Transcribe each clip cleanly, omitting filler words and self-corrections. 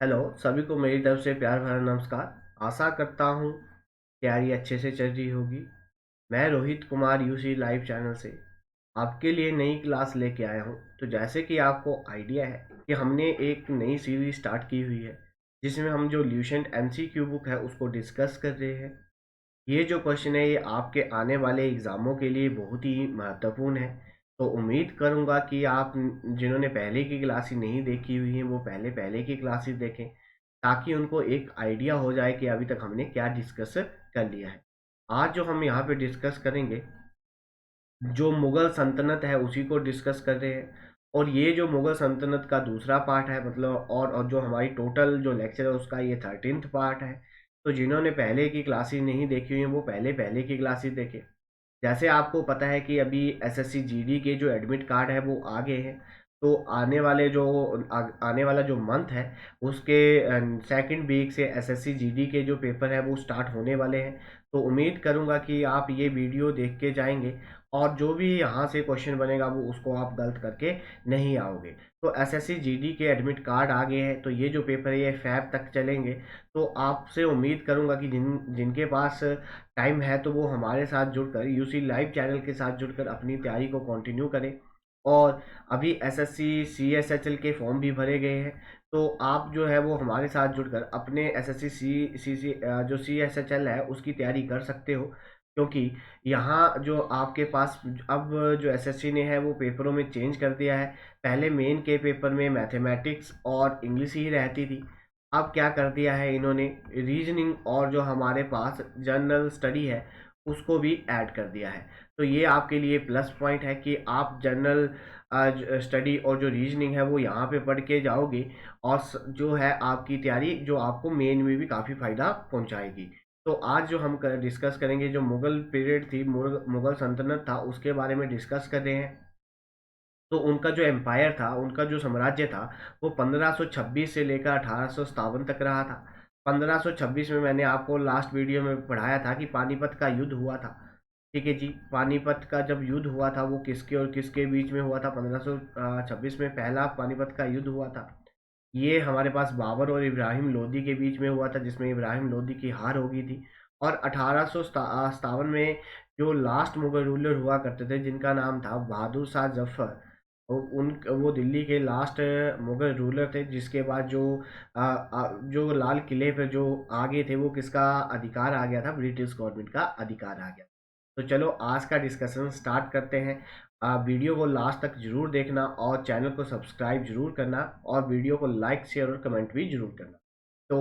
Hello, सभी को मेरी तरफ से प्यार भरा नमस्कार। आशा करता हूँ तैयारी अच्छे से चल रही होगी। मैं Rohit Kumar UC live channel से आपके लिए नई क्लास लेके आया हूँ। तो जैसे कि आपको आइडिया है कि हमने एक नई सीरीज स्टार्ट की हुई है, जिसमें हम जो ल्यूसेंट एमसीक्यू बुक है उसको डिस्कस कर रहे हैं। ये जो क्वेश्चन है ये आपके आने वाले एग्ज़ामों के लिए बहुत ही महत्वपूर्ण है। तो उम्मीद करूँगा कि आप जिन्होंने पहले की क्लासेस नहीं देखी हुई हैं वो पहले पहले की क्लासेस देखें, ताकि उनको एक आइडिया हो जाए कि अभी तक हमने क्या डिस्कस कर लिया है। आज जो हम यहाँ पे डिस्कस करेंगे, जो मुगल सल्तनत है उसी को डिस्कस कर रहे हैं। और ये जो मुगल सल्तनत का दूसरा पार्ट है, मतलब और जो हमारी टोटल जो लेक्चर है उसका ये 13th पार्ट है। तो जिन्होंने पहले की क्लासेस नहीं देखी हुई हैं वो पहले पहले की क्लासेस देखें। जैसे आपको पता है कि अभी एसएससी जीडी के जो एडमिट कार्ड है वो आ गए हैं। तो आने वाला जो मंथ है उसके सेकंड वीक से एसएससी जीडी के जो पेपर है वो स्टार्ट होने वाले हैं। तो उम्मीद करूंगा कि आप ये वीडियो देख के जाएंगे और जो भी यहाँ से क्वेश्चन बनेगा वो उसको आप गलत करके नहीं आओगे। तो एसएससी जीडी के एडमिट कार्ड आ गए हैं, तो ये जो पेपर है ये फैब तक चलेंगे। तो आपसे उम्मीद करूंगा कि जिनके पास टाइम है तो वो हमारे साथ जुड़कर यूसी लाइव चैनल के साथ जुड़कर अपनी तैयारी को कंटिन्यू करें। और अभी एसएससी सीएसएचएल के फॉर्म भी भरे गए हैं। तो आप जो है वो हमारे साथ जुड़कर अपने एसएससी सी जो सीएसएचएल है उसकी तैयारी कर सकते हो। क्योंकि यहाँ जो आपके पास अब जो एसएससी ने है वो पेपरों में चेंज कर दिया है। पहले मेन के पेपर में मैथमेटिक्स और इंग्लिश ही रहती थी। अब क्या कर दिया है इन्होंने, रीजनिंग और जो हमारे पास जनरल स्टडी है उसको भी ऐड कर दिया है। तो ये आपके लिए प्लस पॉइंट है कि आप जनरल स्टडी और जो रीजनिंग है वो यहाँ पे पढ़ के जाओगे। और जो है आपकी तैयारी जो आपको मेन में भी काफ़ी फायदा पहुँचाएगी। तो आज जो हम डिस्कस करेंगे, जो मुगल पीरियड थी, मुगल सल्तनत था, उसके बारे में डिस्कस कर रहे हैं। तो उनका जो एम्पायर था, उनका जो साम्राज्य था, वो 1526 से लेकर 1857 तक रहा था। 1526 में मैंने आपको लास्ट वीडियो में पढ़ाया था कि पानीपत का युद्ध हुआ था। ठीक है जी, पानीपत का जब युद्ध हुआ था वो किसके और किसके बीच में हुआ था? 1526 में पहला पानीपत का युद्ध हुआ था। ये हमारे पास बाबर और इब्राहिम लोदी के बीच में हुआ था, जिसमें इब्राहिम लोदी की हार हो गई थी। और 1857 में जो लास्ट मुगल रूलर हुआ करते थे जिनका नाम था बहादुर शाह जफर, वो दिल्ली के लास्ट मुगल रूलर थे। जिसके बाद जो लाल किले पर जो आगे थे वो किसका अधिकार आ गया था? ब्रिटिश गवर्नमेंट का अधिकार आ गया। तो चलो आज का डिस्कशन स्टार्ट करते हैं। वीडियो को लास्ट तक जरूर देखना और चैनल को सब्सक्राइब जरूर करना और वीडियो को लाइक शेयर और कमेंट भी जरूर करना। तो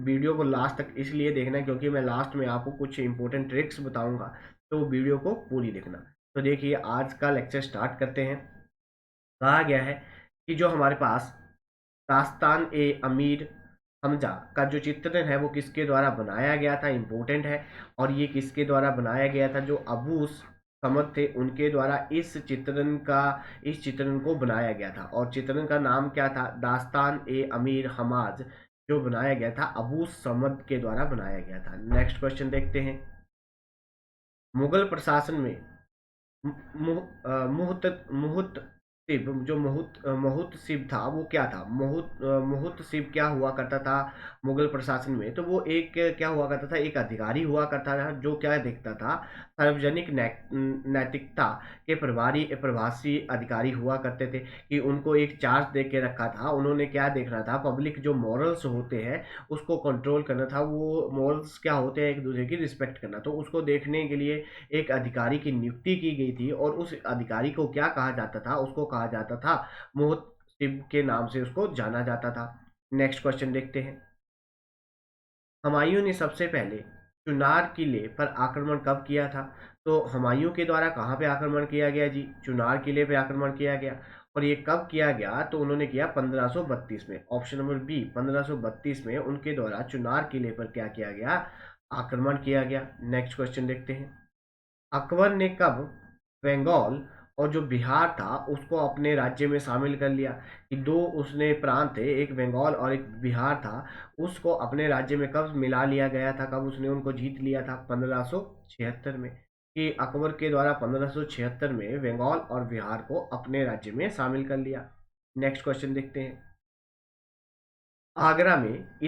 वीडियो को लास्ट तक इसलिए देखना है क्योंकि मैं लास्ट में आपको कुछ इंपॉर्टेंट ट्रिक्स बताऊंगा। तो वीडियो को पूरी देखना। तो देखिए, आज का लेक्चर स्टार्ट करते हैं। कहा गया है कि जो हमारे पास दास्तान ए अमीर हमजा का जो चित्रण है वो किसके द्वारा बनाया गया था, इम्पोर्टेंट है। और ये किसके द्वारा बनाया गया था? जो अबू समद थे उनके द्वारा इस चित्रण को बनाया गया था। और चित्रण का नाम क्या था? दास्तान ए अमीर हमाज, जो बनाया गया था अबू समद के द्वारा बनाया गया था। नेक्स्ट क्वेश्चन देखते हैं। मुगल प्रशासन में मुहतसिब था, वो क्या था? मुहतसिब क्या हुआ करता था मुगल प्रशासन में? तो वो एक क्या हुआ करता था? एक अधिकारी हुआ करता था जो क्या देखता था? सार्वजनिक नैतिकता के प्रभासी अधिकारी हुआ करते थे। कि उनको एक चार्ज दे के रखा था। उन्होंने क्या देखना था? पब्लिक जो मॉरल्स होते हैं उसको कंट्रोल करना था। वो मॉरल्स क्या होते हैं? एक दूसरे की रिस्पेक्ट करना। तो उसको देखने के लिए एक अधिकारी की नियुक्ति की गई थी। और उस अधिकारी को क्या कहा जाता था? उसको कहा जाता था मुहतसिब के नाम से उसको जाना जाता था। नेक्स्ट क्वेश्चन देखते हैं। हुमायूं ने सबसे पहले चुनार किले पर आक्रमण कब किया था? तो हुमायूं के द्वारा कहाँ पे आक्रमण किया गया जी? चुनार किले पे आक्रमण किया गया। और ये कब किया गया? तो उन्होंने किया 1532 में। ऑप्शन नंबर बी, 1532 में उनके द्वारा चुनार किले पर क्या किया गया? आक्रमण किया गया। नेक्स्ट क्वेश्चन देखते हैं। अकबर ने कब बंगाल और जो बिहार था उसको अपने राज्य में शामिल कर लिया? कि दो उसने प्रांत थे, एक बंगाल और एक बिहार था, उसको अपने राज्य में कब मिला लिया गया था? कब उसने उनको जीत लिया था? 1576 में। कि अकबर के द्वारा 1576 में बंगाल और बिहार को अपने राज्य में शामिल कर लिया। नेक्स्ट क्वेश्चन देखते हैं। आगरा में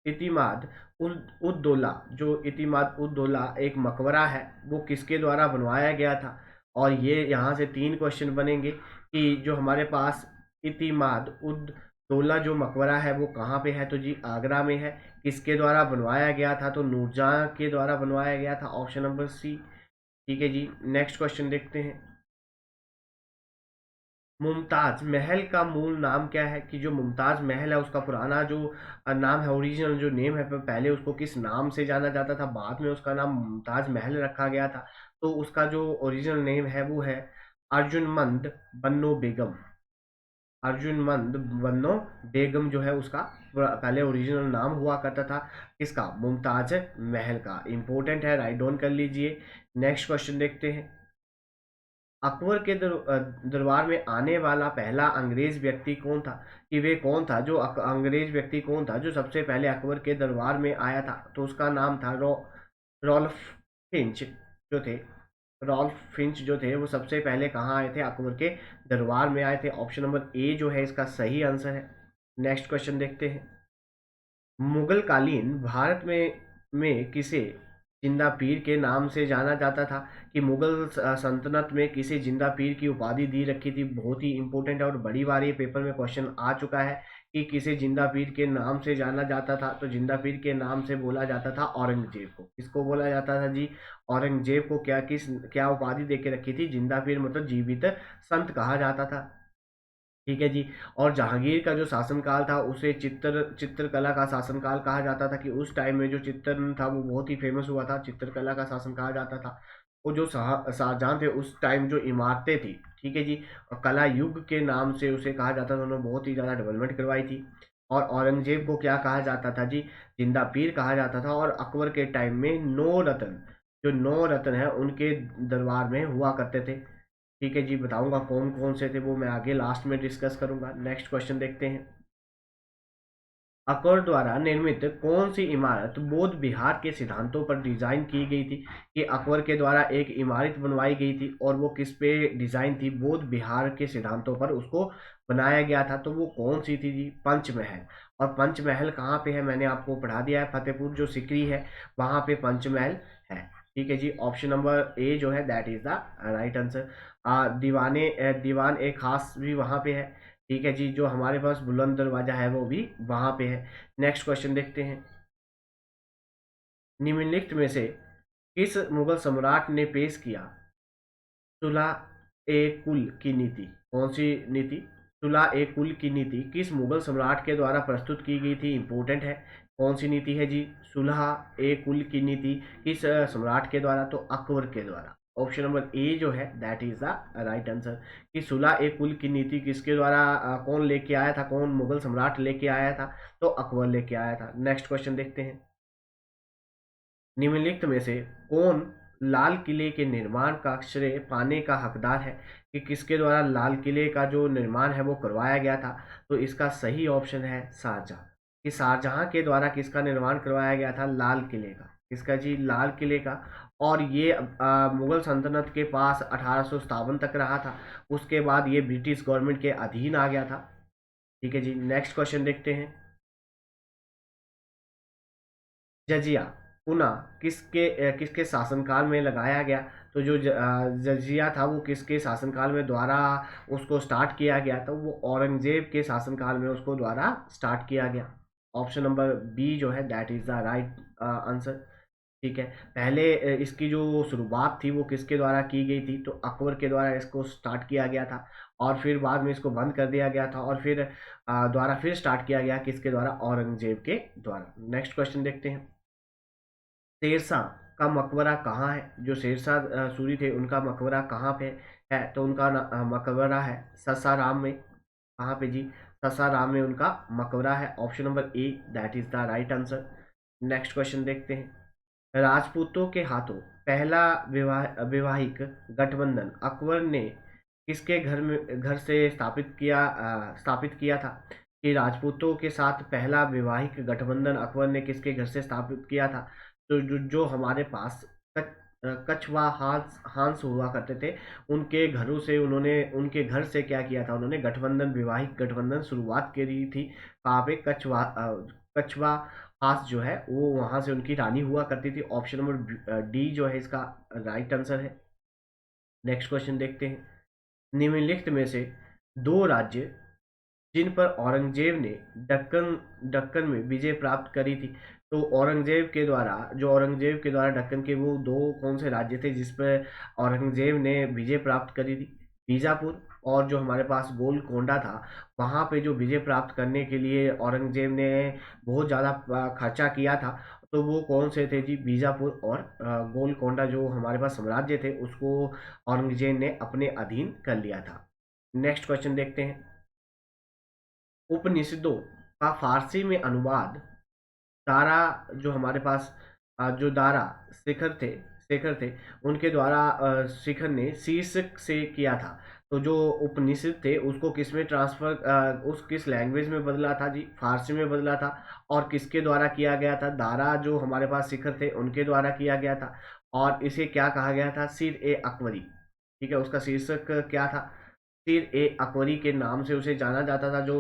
इतिमाद उद्दौला, जो इतिमाद उद्दौला एक मकबरा है, वो किसके द्वारा बनवाया गया था? और ये यहाँ से 3 क्वेश्चन बनेंगे कि जो हमारे पास इतिमाद उद्दौला जो मकबरा है वो कहाँ पे है? तो जी आगरा में है। किसके द्वारा बनवाया गया था? तो नूरजहां के द्वारा बनवाया गया था, ऑप्शन नंबर सी। ठीक है जी, नेक्स्ट क्वेश्चन देखते हैं। मुमताज महल का मूल नाम क्या है? कि जो मुमताज महल है उसका पुराना जो नाम है, ओरिजिनल जो नेम है, पहले उसको किस नाम से जाना जाता था, बाद में उसका नाम मुमताज महल रखा गया था। तो उसका जो ओरिजिनल नेम है वो है अर्जुनमंद बन्नो बेगम। अर्जुनमंद बन्नो बेगम जो है उसका पहले ओरिजिनल नाम हुआ करता था, किसका? मुमताज महल का। इंपॉर्टेंट है, राइट डाउन कर लीजिए। नेक्स्ट क्वेश्चन देखते हैं। अकबर के दरबार में आने वाला पहला अंग्रेज व्यक्ति कौन था? कि वे कौन था जो अंग्रेज व्यक्ति कौन था जो सबसे पहले अकबर के दरबार में आया था? तो उसका नाम था रॉल्फ फिंच जो थे। रॉल्फ फिंच जो थे वो सबसे पहले कहाँ आए थे? अकबर के दरबार में आए थे। ऑप्शन नंबर ए जो है इसका सही आंसर है। नेक्स्ट क्वेश्चन देखते हैं। मुगल कालीन भारत में किसे जिंदा पीर के नाम से जाना जाता था? कि मुगल सल्तनत में किसे जिंदा पीर की उपाधि दी रखी थी? बहुत ही इंपॉर्टेंट है और बड़ी बार ये पेपर में क्वेश्चन आ चुका है कि किसे जिंदा पीर के नाम से जाना जाता था। तो जिंदा पीर के नाम से बोला जाता था औरंगजेब को। किसको बोला जाता था जी? औरंगजेब को क्या उपाधि दे के रखी थी? जिंदा पीर मतलब जीवित संत कहा जाता था। ठीक है जी। और जहांगीर का जो शासनकाल था उसे चित्रकला का शासनकाल कहा जाता था, कि उस टाइम में जो चित्रण था वो बहुत ही फेमस हुआ था, चित्रकला का शासन कहा जाता था। वो जो शाहजहां थे उस टाइम जो इमारतें थी, ठीक है जी, कला युग के नाम से उसे कहा जाता था, उन्होंने बहुत ही ज़्यादा डेवलपमेंट करवाई थी। और औरंगजेब को क्या कहा जाता था जी? जिंदा पीर कहा जाता था। और अकबर के टाइम में नौ रत्न, जो नौ रत्न है उनके दरबार में हुआ करते थे। ठीक है जी, बताऊंगा कौन कौन से थे, वो मैं आगे लास्ट में डिस्कस करूंगा। नेक्स्ट क्वेश्चन देखते हैं। अकबर द्वारा निर्मित कौन सी इमारत बौद्ध विहार के सिद्धांतों पर डिजाइन की गई थी? कि अकबर के द्वारा एक इमारत बनवाई गई थी और वो किस पे डिजाइन थी? बौद्ध विहार के सिद्धांतों पर उसको बनाया गया था। तो वो कौन सी थी जी? पंचमहल। और पंचमहल कहाँ पे है? मैंने आपको पढ़ा दिया है, फतेहपुर जो सिकरी है वहां पे पंचमहल है। ठीक है जी, ऑप्शन नंबर ए जो है that is the right answer. दीवान एक खास भी वहां पे है। ठीक है जी, जो हमारे पास बुलंद दरवाजा है वो भी वहां पे है। नेक्स्ट क्वेश्चन देखते हैं। निम्नलिखित में से किस मुगल सम्राट ने पेश किया सुलह ए कुल की नीति? कौन सी नीति? सुलह ए कुल की नीति किस मुगल सम्राट के द्वारा प्रस्तुत की गई थी? इंपॉर्टेंट है। कौन सी नीति है जी? सुलह ए कुल की नीति किस सम्राट के द्वारा? तो अकबर के द्वारा। ऑप्शन नंबर ए जो है that is the right answer. कि सुलह ए कुल की नीति किसके द्वारा कौन लेके आया था? कौन मुगल सम्राट लेके आया था? तो अकबर लेके आया था। नेक्स्ट क्वेश्चन देखते हैं। निम्नलिखित में से कौन लाल किले के निर्माण का श्रेय पाने का हकदार है? कि किसके द्वारा लाल किले का जो निर्माण है वो करवाया गया था? तो इसका सही ऑप्शन है शाहजहां। कि शाहजहां के द्वारा किसका निर्माण करवाया गया था? लाल किले का। किसका जी? लाल किले का। और ये मुगल सल्तनत के पास 1857 तक रहा था। उसके बाद ये ब्रिटिश गवर्नमेंट के अधीन आ गया था। ठीक है जी, नेक्स्ट क्वेश्चन देखते हैं। जजिया पुनः किसके शासनकाल में लगाया गया? तो जो जजिया था वो किसके शासनकाल में द्वारा उसको स्टार्ट किया गया था? वो औरंगजेब के शासनकाल में उसको द्वारा स्टार्ट किया गया। ऑप्शन नंबर बी जो है that is the right answer. ठीक है। पहले इसकी जो शुरुआत थी वो किसके द्वारा की गई थी? तो अकबर के द्वारा इसको स्टार्ट किया गया था। और फिर बाद में इसको बंद कर दिया गया था और फिर द्वारा फिर स्टार्ट किया गया किसके द्वारा? औरंगजेब के द्वारा। नेक्स्ट क्वेश्चन देखते हैं। शेरशाह का मकबरा कहाँ है? जो शेरशाह सूरी थे उनका मकबरा कहाँ पे है? तो उनका मकबरा है ससाराम में। कहाँ पे जी? ससाराम में उनका मकबरा है। Option number A that is the right answer. Next question देखते हैं। राजपूतों के हाथों पहला वैवाहिक गठबंधन अकबर ने किसके घर से स्थापित किया था? कि राजपूतों के साथ पहला वैवाहिक गठबंधन अकबर ने किसके घर से स्थापित किया था? तो जो हमारे पास कछवा हांस हुआ करते थे, उनके घरों से उन्होंने उनके घर से क्या किया था, उन्होंने गठबंधन, वैवाहिक गठबंधन शुरुआत करी थी। कहाँ पे? कछवा हांस जो है वो वहां से उनकी रानी हुआ करती थी। ऑप्शन नंबर डी जो है इसका राइट आंसर है। नेक्स्ट क्वेश्चन देखते हैं। निम्नलिखित में से दो राज्य जिन पर औरंगजेब ने दक्कन दक्कन में विजय प्राप्त करी थी, तो औरंगजेब के द्वारा दक्कन के वो दो कौन से राज्य थे जिस पर औरंगजेब ने विजय प्राप्त करी थी? बीजापुर और जो हमारे पास गोलकोंडा था, वहां पे जो विजय प्राप्त करने के लिए औरंगजेब ने बहुत ज़्यादा खर्चा किया था, तो वो कौन से थे जी? बीजापुर और गोलकोंडा जो हमारे पास साम्राज्य थे उसको औरंगजेब ने अपने अधीन कर लिया था। नेक्स्ट क्वेश्चन देखते हैं। उपनिषदों का फारसी में अनुवाद दारा जो हमारे पास जो दारा शेखर थे उनके द्वारा शेखर ने शीर्षक से किया था। तो जो उपनिषद थे उसको किस में ट्रांसफर उस किस लैंग्वेज में बदला था जी? फारसी में बदला था। और किसके द्वारा किया गया था? दारा जो हमारे पास शिखर थे उनके द्वारा किया गया था। और इसे क्या कहा गया था? सिर ए अकबरी। ठीक है, उसका शीर्षक क्या था? सिर ए अकबरी के नाम से उसे जाना जाता था। जो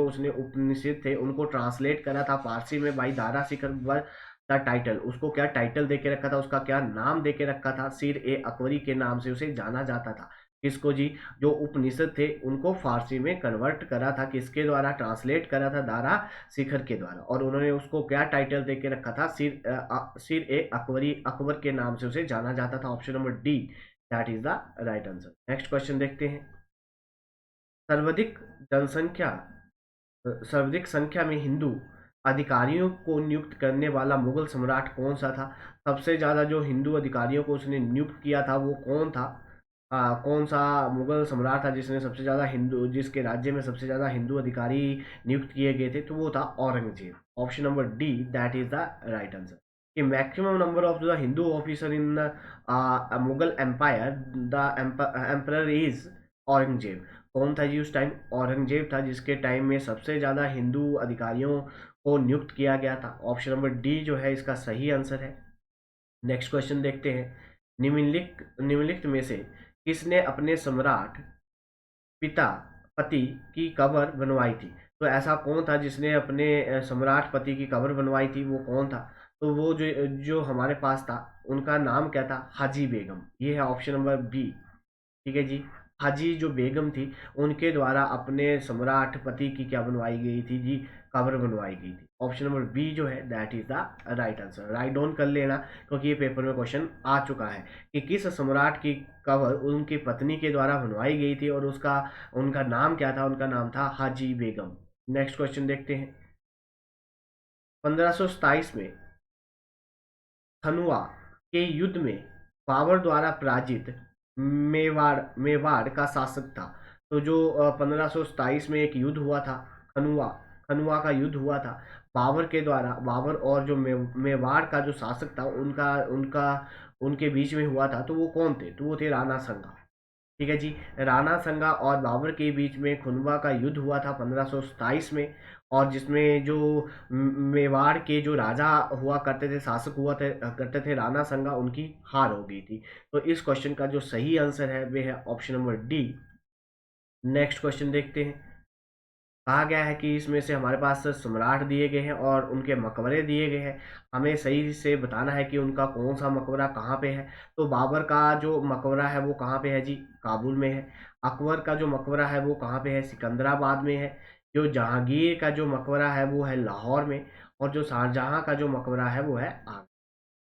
उसने उपनिषद थे उनको ट्रांसलेट करा था फारसी में by Dara Shikhar were the title. उसको क्या टाइटल दे के रखा था? उसका क्या नाम दे के रखा था? सिर ए अकबरी के नाम से उसे जाना जाता था। किसको जी? जो उपनिषद थे उनको फारसी में कन्वर्ट करा था। किसके द्वारा ट्रांसलेट करा था? दारा शिखर के द्वारा। और उन्होंने उसको क्या टाइटल दे के रखा था? सिर ए अकबरी, अकबर के नाम से उसे जाना जाता था। Option number D that is the right answer. Next question देखते हैं। सर्वाधिक जनसंख्या सर्वाधिक संख्या में हिंदू अधिकारियों को नियुक्त करने वाला मुगल सम्राट कौन सा था? सबसे ज्यादा जो हिंदू अधिकारियों को उसने नियुक्त किया था वो कौन था? कौन सा मुगल सम्राट था जिसने सबसे ज्यादा हिंदू जिसके राज्य में सबसे ज्यादा हिंदू अधिकारी नियुक्त किए गए थे? तो वो था Aurangzeb. Option number D that is the right answer. कि maximum number of the Hindu officer in Mughal empire, the emperor is Aurangzeb. कौन था जी उस टाइम? औरंगजेब था जिसके टाइम में सबसे ज्यादा हिंदू अधिकारियों को नियुक्त किया गया था। ऑप्शन नंबर डी जो है इसका सही आंसर है। नेक्स्ट क्वेश्चन देखते हैं। निम्नलिखित में से किसने अपने सम्राट पिता पति की कब्र बनवाई थी? तो ऐसा कौन था जिसने अपने सम्राट पति की कब्र बनवाई थी? वो कौन था? तो वो जो जो हमारे पास था उनका नाम क्या था? हाजी बेगम। ये है ऑप्शन नंबर बी। ठीक है जी। हाजी जो बेगम थी उनके द्वारा अपने सम्राट पति की क्या बनवाई गई थी जी? कब्र बनवाई गई थी। ऑप्शन नंबर बी जो है that is the right answer. Write down कर लेना क्योंकि ये पेपर में क्वेश्चन आ चुका है कि किस सम्राट की कब्र उनकी पत्नी के द्वारा बनवाई गई थी और उसका उनका नाम क्या था? उनका नाम था हाजी बेगम। नेक्स्ट क्वेश्चन देखते हैं। 1527 में खनुआ के युद्ध में बाबर द्वारा पराजित मेवाड़ का शासक था। तो जो 1527 में एक युद्ध हुआ था, खनुआ खनुआ का युद्ध हुआ था बाबर के द्वारा। बाबर और जो मेवाड़ का जो शासक था उनका उनका उनके बीच में हुआ था। तो वो कौन थे? तो वो थे राणा संगा। ठीक है जी। राणा संगा और बाबर के बीच में खुनवा का युद्ध हुआ था 1527 में। और जिसमें जो मेवाड़ के जो राजा हुआ करते थे, शासक हुआ थे करते थे राणा संगा, उनकी हार हो गई थी। तो इस क्वेश्चन का जो सही आंसर है वे है option number D. Next question देखते हैं। कहा गया है कि इसमें से हमारे पास सम्राट दिए गए हैं और उनके मकबरे दिए गए हैं। हमें सही से बताना है कि उनका कौन सा मकबरा कहाँ पे है। तो बाबर का जो मकबरा है वो कहाँ पे है जी? काबुल में है। अकबर का जो मकबरा है वो कहाँ पे है? सिकंदराबाद में है। जो जहांगीर का जो मकबरा है वो है लाहौर में। और जो शाहजहां का जो मकबरा है वो है आगरा।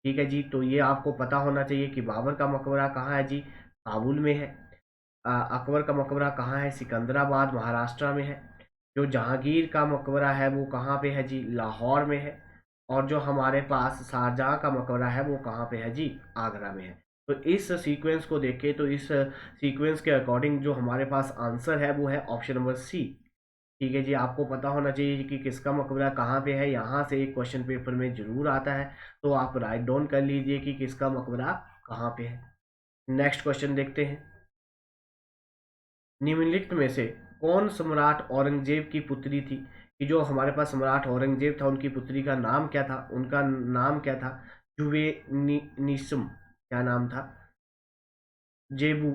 ठीक है जी। तो ये आपको पता होना चाहिए कि बाबर का मकबरा कहाँ है जी? काबुल में है। अकबर का मकबरा कहाँ है? सिकंदराबाद महाराष्ट्र में है। जो जहांगीर का मकबरा है वो कहाँ पे है जी? लाहौर में है। और जो हमारे पास शाहजहां का मकबरा है वो कहाँ पे है जी? आगरा में है। तो इस सीक्वेंस को देखें तो इस सीक्वेंस के अकॉर्डिंग जो हमारे पास आंसर है वो है ऑप्शन नंबर सी। ठीक है जी। आपको पता होना चाहिए कि किसका मकबरा कहाँ पे है। यहाँ से एक क्वेश्चन पेपर में जरूर आता है, तो आप राइट डाउन कर लीजिए कि किसका मकबरा कहाँ पे है। नेक्स्ट क्वेश्चन देखते हैं। निम्नलिखित में से कौन सम्राट औरंगजेब की पुत्री थी? कि जो हमारे पास सम्राट औरंगजेब था उनकी पुत्री का नाम क्या था? उनका नाम क्या था? जुवे निसम। क्या नाम था? जेबू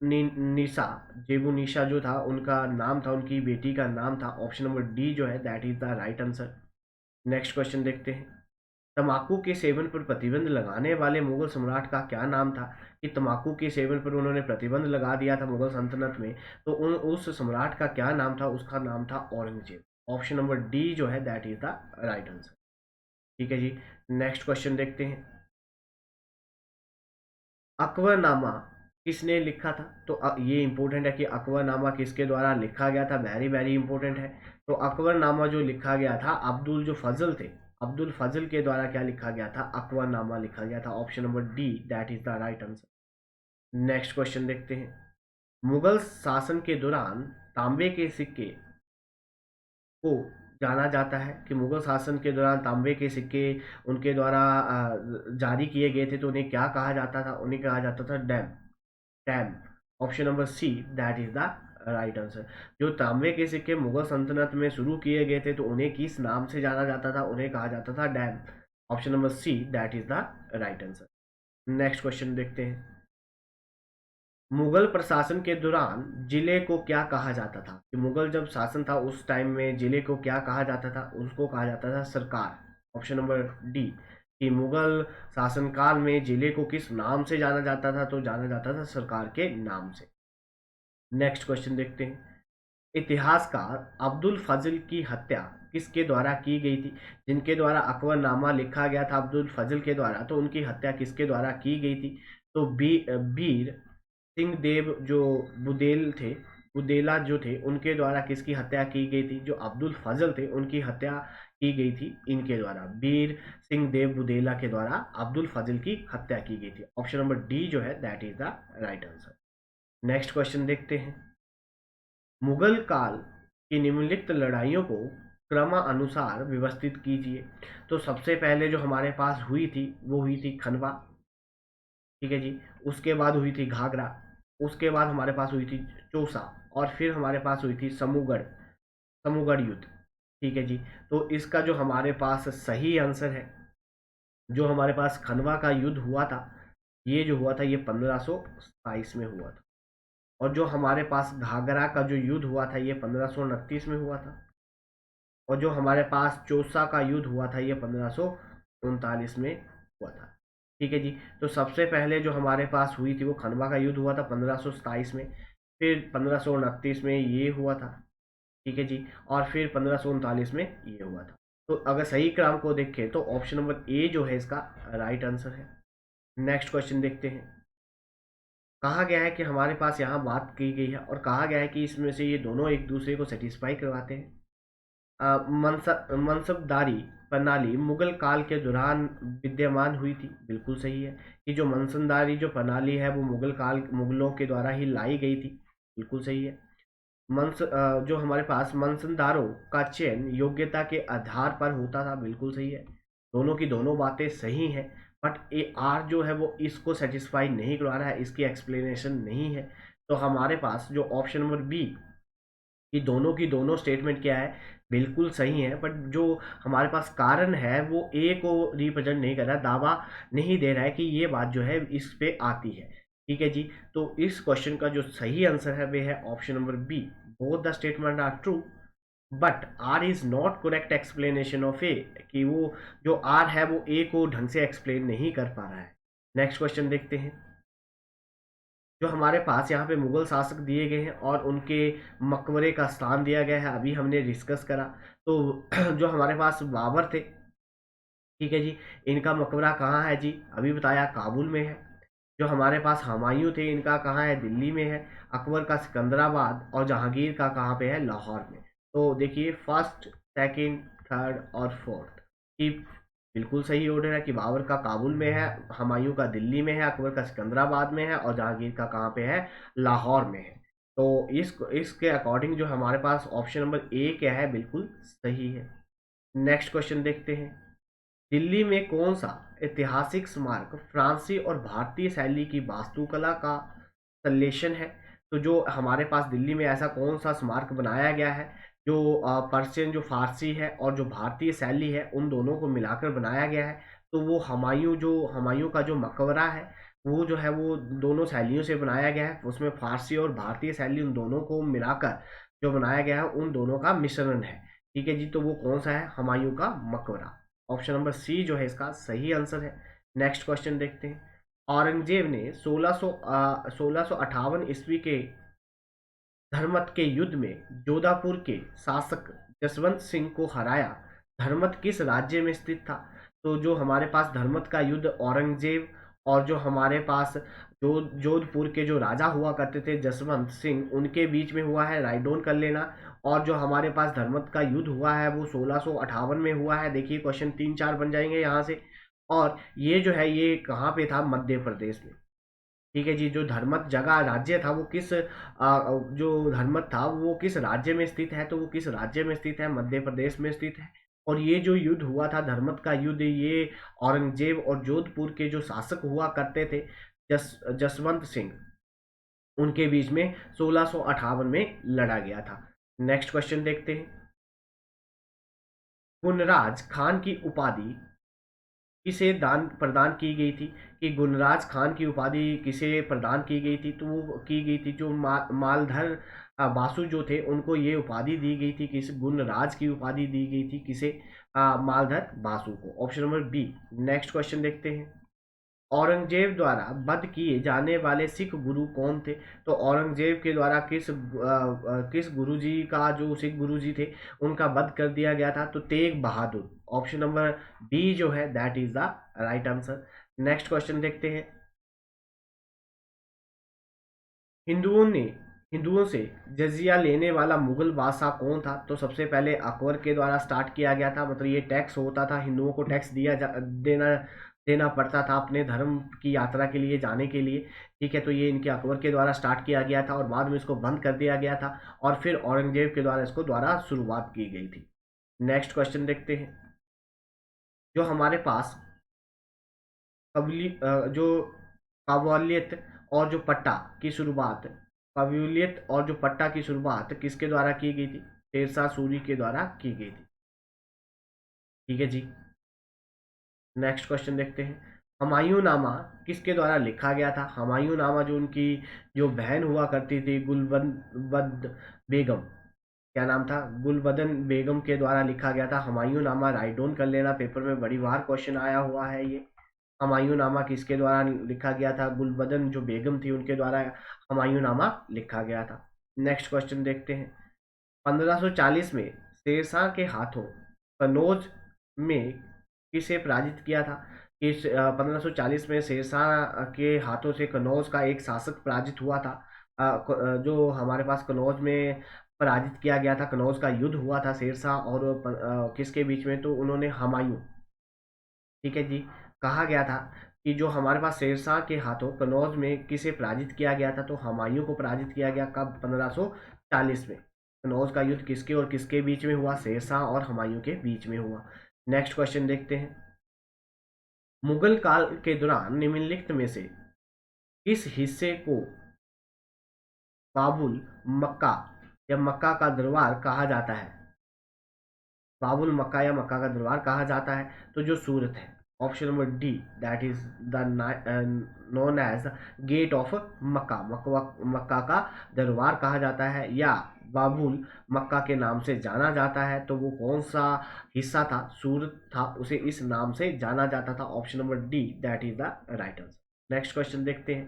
निशा, जेबू निशा जो था उनका नाम था, उनकी बेटी का नाम था। ऑप्शन नंबर डी जो है that is the right answer. Next question देखते हैं। तंबाकू के सेवन पर प्रतिबंध लगाने वाले मुगल सम्राट का क्या नाम था? कि तंबाकू के सेवन पर उन्होंने प्रतिबंध लगा दिया था मुगल सल्तनत में, तो उस सम्राट का क्या नाम था? उसका नाम था औरंगजेब। ऑप्शन नंबर डी जो है that is the right answer. ठीक है जी। नेक्स्ट क्वेश्चन देखते हैं। अकबरनामा किसने लिखा था? तो ये इंपॉर्टेंट है कि अकबरनामा किसके द्वारा लिखा गया था, वेरी वेरी इंपॉर्टेंट है। तो अकबरनामा जो लिखा गया था, अब्दुल जो फजल थे, अब्दुल फजल के द्वारा क्या लिखा गया था? अकबरनामा लिखा गया था। Option number D that is the right answer. Next question देखते हैं। मुगल शासन के दौरान तांबे के सिक्के को जाना जाता है कि मुगल शासन के दौरान तांबे के सिक्के उनके द्वारा जारी किए गए थे, तो उन्हें क्या कहा जाता था? उन्हें कहा जाता था dam, time. Option number C that is the right answer. जो तांबे के सिक्के मुगल सल्तनत में शुरू किए गए थे, तो उन्हें किस नाम से जाना जाता था? उन्हें कहा जाता था dam. Option number C that is the right answer. Next question देखते हैं। मुगल प्रशासन के दौरान जिले को क्या कहा जाता था? कि मुगल जब शासन था उस टाइम में जिले को क्या कहा जाता था? उसको कहा जाता था सरकार। ऑप्शन नंबर डी, कि मुगल शासनकाल में जिले को किस नाम से जाना जाता था? तो जाना जाता था सरकार के नाम से। नेक्स्ट क्वेश्चन देखते हैं। इतिहासकार अब्दुल फजल की हत्या किसके द्वारा की गई थी? जिनके द्वारा अकबरनामा लिखा गया था अब्दुल फजल के द्वारा, तो उनकी हत्या किसके द्वारा की गई थी? तो बीर सिंह देव जो बुदेल थे, बुदेला जो थे, उनके द्वारा किसकी हत्या की गई थी? जो अब्दुल फजल थे उनकी हत्या की गई थी इनके द्वारा, बीर सिंह देव बुदेला के द्वारा अब्दुल फजल की हत्या की गई थी। ऑप्शन नंबर डी जो है that is the right answer. Next question देखते हैं। मुगल काल की निम्नलिखित लड़ाइयों को क्रमानुसार व्यवस्थित कीजिए। तो सबसे पहले जो हमारे पास हुई थी वो हुई थी खनवा। ठीक है जी। उसके बाद हुई थी घाघरा। उसके बाद हमारे पास हुई थी चौसा। और फिर हमारे पास हुई थी समूगढ़, समूगढ़ युद्ध। ठीक है जी। तो इसका जो हमारे पास सही आंसर है, जो हमारे पास खनवा का युद्ध हुआ था, ये जो हुआ था ये 1527 में हुआ था। और जो हमारे पास घाघरा का जो युद्ध हुआ था ये 1529 में हुआ था। और जो हमारे पास चौसा का युद्ध हुआ था ये 1539 में हुआ था। ठीक है जी। तो सबसे पहले जो हमारे पास हुई थी वो खनवा का युद्ध हुआ था 1527 में। फिर 1529 में ये हुआ था। ठीक है जी। और फिर 1539 में ये हुआ था। तो अगर सही क्रम को देखें तो ऑप्शन नंबर ए जो है इसका राइट आंसर है। नेक्स्ट क्वेश्चन देखते हैं। कहा गया है कि हमारे पास यहाँ बात की गई है और कहा गया है कि इसमें से ये दोनों एक दूसरे को सेटिस्फाई करवाते हैं। मनसबदारी प्रणाली मुगल काल के दौरान विद्यमान हुई थी। बिल्कुल सही है कि जो मनसबदारी जो प्रणाली है वो मुगलों के द्वारा ही लाई गई थी। बिल्कुल सही है। जो हमारे पास मनसबदारों का चयन योग्यता के आधार पर होता था। बिल्कुल सही है। दोनों की दोनों बातें सही हैं। बट ए आर जो है वो इसको सेटिस्फाई नहीं करवा रहा है, इसकी एक्सप्लेनेशन नहीं है। तो हमारे पास जो ऑप्शन नंबर बी कि दोनों की दोनों स्टेटमेंट क्या है, बिल्कुल सही है। बट जो हमारे पास कारण है वो ए को रिप्रेजेंट नहीं कर रहा, दावा नहीं दे रहा है कि ये बात जो है इस पे आती है। ठीक है जी। तो इस क्वेश्चन का जो सही आंसर है वे है option number B, both the statement are true but R is not correct explanation of A, कि वो जो आर है वो ए को ढंग से एक्सप्लेन नहीं कर पा रहा है। नेक्स्ट क्वेश्चन देखते हैं। जो हमारे पास यहाँ पे मुगल शासक दिए गए हैं और उनके मकबरे का स्थान दिया गया है, अभी हमने डिस्कस करा। तो जो हमारे पास बाबर थे, ठीक है जी, इनका मकबरा कहाँ है जी? अभी बताया काबुल में है। जो हमारे पास हुमायूं थे इनका कहाँ है? दिल्ली में है। अकबर का सिकंदराबाद और जहांगीर का कहाँ पे है? लाहौर में। तो देखिए फर्स्ट, सेकंड, थर्ड और फोर्थ की बिल्कुल सही ऑर्डर है कि बाबर का काबुल में है, हुमायूं का दिल्ली में है, अकबर का सिकंदराबाद में है और जहांगीर का कहाँ पे है? लाहौर में है। तो इसके अकॉर्डिंग जो हमारे पास ऑप्शन नंबर ए क्या है, बिल्कुल सही है। नेक्स्ट क्वेश्चन देखते हैं। दिल्ली में कौन सा ऐतिहासिक स्मारक फ्रांसीसी और भारतीय शैली की वास्तुकला का संश्लेषण है? तो जो हमारे पास दिल्ली में ऐसा कौन सा स्मारक बनाया गया है जो पर्शियन जो फारसी है और जो भारतीय शैली है उन दोनों को मिलाकर बनाया गया है? तो वो हुमायूं का जो मकबरा है वो जो है वो दोनों शैलियों से बनाया गया है। उसमें फारसी और भारतीय शैली उन दोनों को मिलाकर जो बनाया गया है उन दोनों का मिश्रण है। ठीक है जी, तो वो कौन सा है? हुमायूं का मकबरा। ऑप्शन नंबर सी जो है इसका सही आंसर है। नेक्स्ट क्वेश्चन देखते हैं। औरंगजेब ने 1658 ईस्वी के धर्मत के युद्ध में जोधापुर के शासक जसवंत सिंह को हराया। धर्मत किस राज्य में स्थित था? तो जो हमारे पास धर्मत का युद्ध औरंगजेब और जो हमारे पास जोधपुर के जो राजा हुआ करते थे जसवंत सिंह, उनके बीच में हुआ है, राइट डाउन कर लेना। और जो हमारे पास धर्मत का युद्ध हुआ है वो 1658 में हुआ है। देखिए क्वेश्चन 3-4 बन जाएंगे यहाँ से। और ये जो है ये कहाँ पे था? मध्य प्रदेश में। ठीक है जी, जो धर्मत जगह राज्य था वो किस जो धर्मत था वो किस राज्य में स्थित है? तो वो किस राज्य में स्थित है? मध्य प्रदेश में स्थित है। और ये जो युद्ध हुआ था धर्मत का युद्ध, ये औरंगजेब और जोधपुर के जो शासक हुआ करते थे जसवंत सिंह, उनके बीच में 1658 में लड़ा गया था। नेक्स्ट क्वेश्चन देखते हैं। गुणराज खान की उपाधि किसे दान प्रदान की गई थी? कि गुणराज खान की उपाधि किसे प्रदान की गई थी? तो वो की गई थी जो मालधर बासु जो थे उनको ये उपाधि दी गई थी। किस गुणराज की उपाधि दी गई थी? किसे? मालधर बासु को। Option number B. Next question देखते हैं। औरंगजेब द्वारा वध किए जाने वाले सिख गुरु कौन थे? तो औरंगजेब के द्वारा किस गुरु जी का, जो सिख गुरु जी थे, उनका वध कर दिया गया था? तो Tegh Bahadur. Option number B जो है that is the right answer. Next question देखते हैं। हिंदुओं ने हिंदुओं से जजिया लेने वाला मुगल बादशाह कौन था? तो सबसे पहले अकबर के द्वारा स्टार्ट किया गया था। मतलब ये टैक्स होता था, हिंदुओं को टैक्स देना देना पड़ता था अपने धर्म की यात्रा के लिए जाने के लिए। ठीक है, तो ये इनके अकबर के द्वारा स्टार्ट किया गया था और बाद में इसको बंद कर दिया गया था और फिर औरंगजेब के द्वारा इसको द्वारा शुरुआत की गई थी। नेक्स्ट क्वेश्चन देखते हैं। जो हमारे पास जो काबुलियत और जो पट्टा की शुरुआत काबुलियत और जो पट्टा की शुरुआत किसके द्वारा की गई थी? शेरशाह सूरी के द्वारा की गई थी। ठीक है जी। नेक्स्ट क्वेश्चन देखते हैं। हुमायूं नामा किसके द्वारा लिखा गया था? हुमायूं नामा जो उनकी जो बहन हुआ करती थी गुलबद बेगम, क्या नाम था? गुलबदन बेगम के द्वारा लिखा गया था हुमायूं नामा। राइट डाउन कर लेना, पेपर में बड़ी बार क्वेश्चन आया हुआ है ये। हुमायूं नामा किसके द्वारा लिखा गया था? गुलबदन जो बेगम थी उनके द्वारा हुमायूं नामा लिखा गया था। नेक्स्ट क्वेश्चन देखते हैं। 1540 में शेरशाह के हाथों कनौज में किसे पराजित किया था? कि 1540 में शेरशाह के हाथों से कनौज का एक शासक पराजित हुआ था। जो हमारे पास कनौज में पराजित किया गया था, कनौज का युद्ध हुआ था शेरशाह और किसके बीच में? तो उन्होंने हुमायूं, ठीक है जी, कहा गया था कि जो हमारे पास शेरशाह के हाथों कनौज में किसे पराजित किया गया था? तो हुमायूं को पराजित किया गया। कब? 1540 में। कनौज का युद्ध किसके और किसके बीच में हुआ? शेरशाह और हुमायूं के बीच में हुआ। नेक्स्ट क्वेश्चन देखते हैं। मुगल काल के दौरान निम्नलिखित में से किस हिस्से को बाबुल मक्का या मक्का का दरबार कहा जाता है? बाबुल मक्का या मक्का का दरबार कहा जाता है? तो जो सूरत है, option number D, that is the known as gate of Mecca. Mecca का दरबार कहा जाता है या बाबुल मक्का के नाम से जाना जाता है। तो वो कौन सा हिस्सा था? सूरत था, उसे इस नाम से जाना जाता था। Option number D that is the right answer. Next question देखते हैं।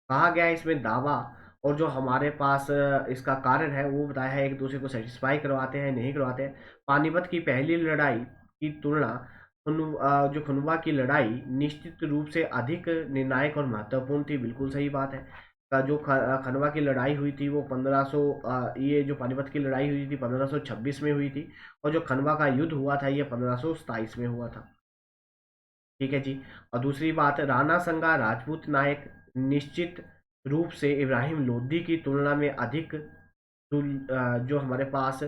कहा गया है इसमें दावा और जो हमारे पास इसका कारण है वो बताया है, एक दूसरे को सेटिस्फाई करवाते हैं नहीं करवाते हैं। पानीपत की पहली लड़ाई की तुलना जो खुनवा की लड़ाई निश्चित रूप से अधिक निर्णायक और महत्वपूर्ण थी। बिल्कुल सही बात है। जो खनवा की लड़ाई हुई थी वो 1500 ये जो पानीपत की लड़ाई हुई थी 1526 में हुई थी और जो खनवा का युद्ध हुआ था ये 1527 में हुआ था। ठीक है जी। और दूसरी बात, राणा संगा राजपूत नायक निश्चित रूप से इब्राहिम लोदी की तुलना में अधिक जो हमारे पास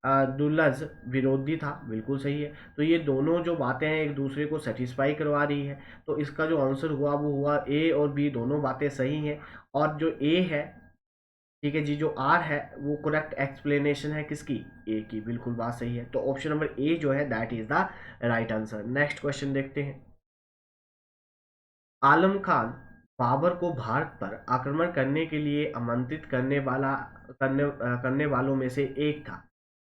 दुलज विरोधी था। बिल्कुल सही है। तो ये दोनों जो बातें हैं एक दूसरे को सेटिस्फाई करवा रही है। तो इसका जो आंसर हुआ वो हुआ ए और बी, दोनों बातें सही हैं। और जो ए है, ठीक है जी, जो आर है वो करेक्ट एक्सप्लेनेशन है किसकी? ए की। बिल्कुल बात सही है। तो ऑप्शन नंबर ए जो है that is the right answer. Next question देखते हैं। आलम खान बाबर को भारत पर आक्रमण करने के लिए आमंत्रित करने वालों में से एक था।